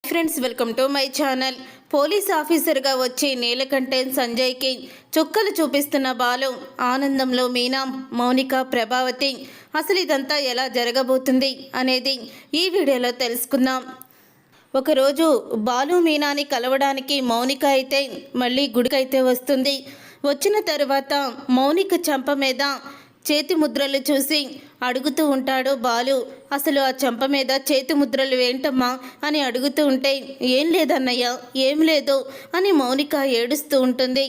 Friends, welcome to my channel. Police ఆఫీసర్గా వచ్చి నీలకంఠే సంజయ్కి చుక్కలు చూపిస్తున్న బాలు, ఆనందంలో మీనా, మౌనిక, ప్రభావతి. అసలు ఇదంతా ఎలా జరగబోతుంది అనేది ఈ వీడియోలో తెలుసుకుందాం. ఒకరోజు బాలు మీనాని కలవడానికి మౌనిక అయితే మళ్ళీ గుడికైతే వస్తుంది. వచ్చిన తర్వాత మౌనిక చెంప మీద చేతి ముద్రలు చూసి అడుగుతూ ఉంటాడు బాలు. అసలు ఆ చెంప మీద చేతి ముద్రలు ఏంటమ్మా అని అడుగుతూ ఉంటే, ఏం లేదన్నయ్య, ఏం లేదు అని మౌనిక ఏడుస్తూ ఉంటుంది.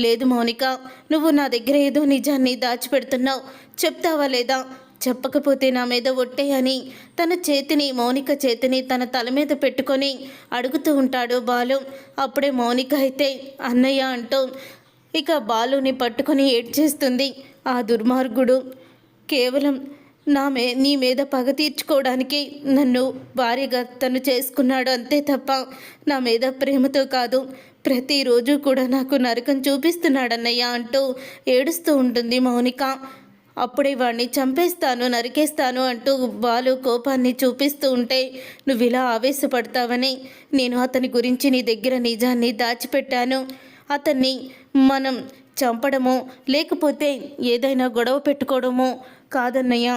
లేదు మౌనిక, నువ్వు నా దగ్గర ఏదో నిజాన్ని దాచిపెడుతున్నావు, చెప్తావా లేదా? చెప్పకపోతే నా మీద ఒట్టే అని తన చేతిని, మౌనిక చేతిని తన తల మీద పెట్టుకొని అడుగుతూ ఉంటాడు బాలు. అప్పుడే మౌనిక అయితే అన్నయ్య అంటూ ఇక బాలుని పట్టుకొని ఏడ్చేస్తుంది. ఆ దుర్మార్గుడు కేవలం నీ మీద పగ తీర్చుకోవడానికి నన్ను భార్యగా తను చేసుకున్నాడు, అంతే తప్ప నా మీద ప్రేమతో కాదు. ప్రతిరోజు కూడా నాకు నరకం చూపిస్తున్నాడన్నయ్య అంటూ ఏడుస్తూ ఉంటుంది మౌనిక. అప్పుడే వాడిని చంపేస్తాను, నరికేస్తాను అంటూ బాలు కోపాన్ని చూపిస్తూ ఉంటే, నువ్వు ఇలా ఆవేశపడతావని నేను అతని గురించి నీ దగ్గర నిజాన్ని దాచిపెట్టాను. అతన్ని మనం చంపడమో లేకపోతే ఏదైనా గొడవ పెట్టుకోవడమో కాదన్నయ్య,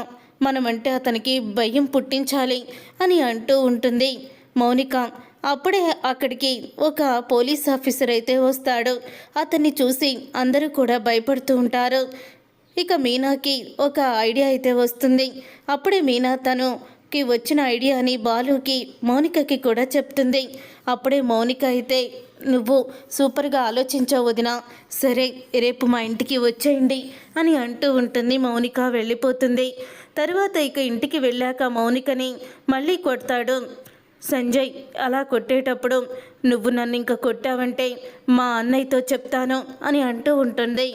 మనమంటే అతనికి భయం పుట్టించాలి అని అంటూ ఉంటుంది మౌనిక. అప్పుడే అక్కడికి ఒక పోలీస్ ఆఫీసర్ అయితే వస్తాడు. అతన్ని చూసి అందరూ కూడా భయపడుతూ ఉంటారు. ఇక మీనాకి ఒక ఐడియా అయితే వస్తుంది. అప్పుడే మీనా తనకి వచ్చిన ఐడియాని బాలుకి, మౌనికకి కూడా చెప్తుంది. అప్పుడే మౌనిక అయితే, నువ్వు సూపర్గా ఆలోచించావు వదినా, సరే రేపు మా ఇంటికి వచ్చేయండి అని అంటూ ఉంటుంది. మౌనిక వెళ్ళిపోతుంది. తర్వాత ఇక ఇంటికి వెళ్ళాక మౌనికని మళ్ళీ కొడతాడు సంజయ్. అలా కొట్టేటప్పుడు, నువ్వు నన్ను ఇంకా కొట్టావంటే మా అన్నయ్యతో చెప్తాను అని అంటూ ఉంటుంది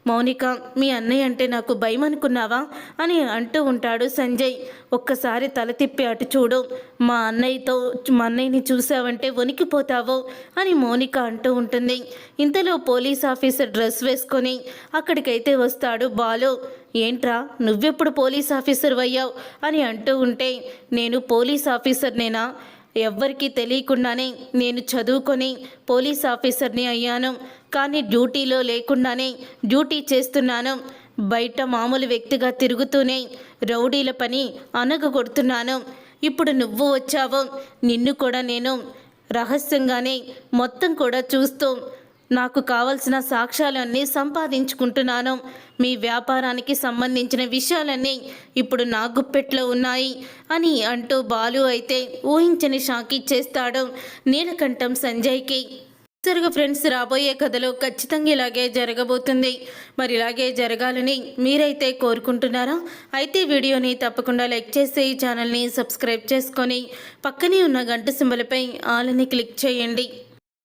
మౌనిక. మీ అన్నయ్య అంటే నాకు భయం అనుకున్నావా అని అంటూ ఉంటాడు సంజయ్. ఒక్కసారి తల తిప్పి అటు చూడు, మా అన్నయ్యని చూసావంటే వణికిపోతావు అని మౌనిక అంటూ ఉంటుంది. ఇంతలో పోలీస్ ఆఫీసర్ డ్రెస్ వేసుకొని అక్కడికైతే వస్తాడు బాలు. ఏంట్రా, నువ్వెప్పుడు పోలీస్ ఆఫీసర్ అయ్యావు అని అంటూ ఉంటే, నేను పోలీస్ ఆఫీసర్నేనా? ఎవ్వరికీ తెలియకుండానే నేను చదువుకొని పోలీస్ ఆఫీసర్ని అయ్యాను. కానీ డ్యూటీలో లేకుండానే డ్యూటీ చేస్తున్నాను. బయట మామూలు వ్యక్తిగా తిరుగుతూనే రౌడీల పని అనగగొడుతున్నాను. ఇప్పుడు నువ్వు వచ్చావు, నిన్ను కూడా నేను రహస్యంగానే మొత్తం కూడా చూస్తూ నాకు కావలసిన సాక్ష్యాలన్నీ సంపాదించుకుంటున్నాను. మీ వ్యాపారానికి సంబంధించిన విషయాలన్నీ ఇప్పుడు నా గుప్పెట్లో ఉన్నాయి అని అంటూ బాలు అయితే ఊహించని షాక్ ఇచ్చేస్తాడు నీలకంఠం సంజయ్కి. సరిగా ఫ్రెండ్స్, రాబోయే కథలో ఖచ్చితంగా ఇలాగే జరగబోతుంది. మరి ఇలాగే జరగాలని మీరైతే కోరుకుంటున్నారా? అయితే వీడియోని తప్పకుండా లైక్ చేసి ఈ ఛానల్ని సబ్స్క్రైబ్ చేసుకొని పక్కనే ఉన్న గంట సింబల్పై ఆల్ అని క్లిక్ చేయండి.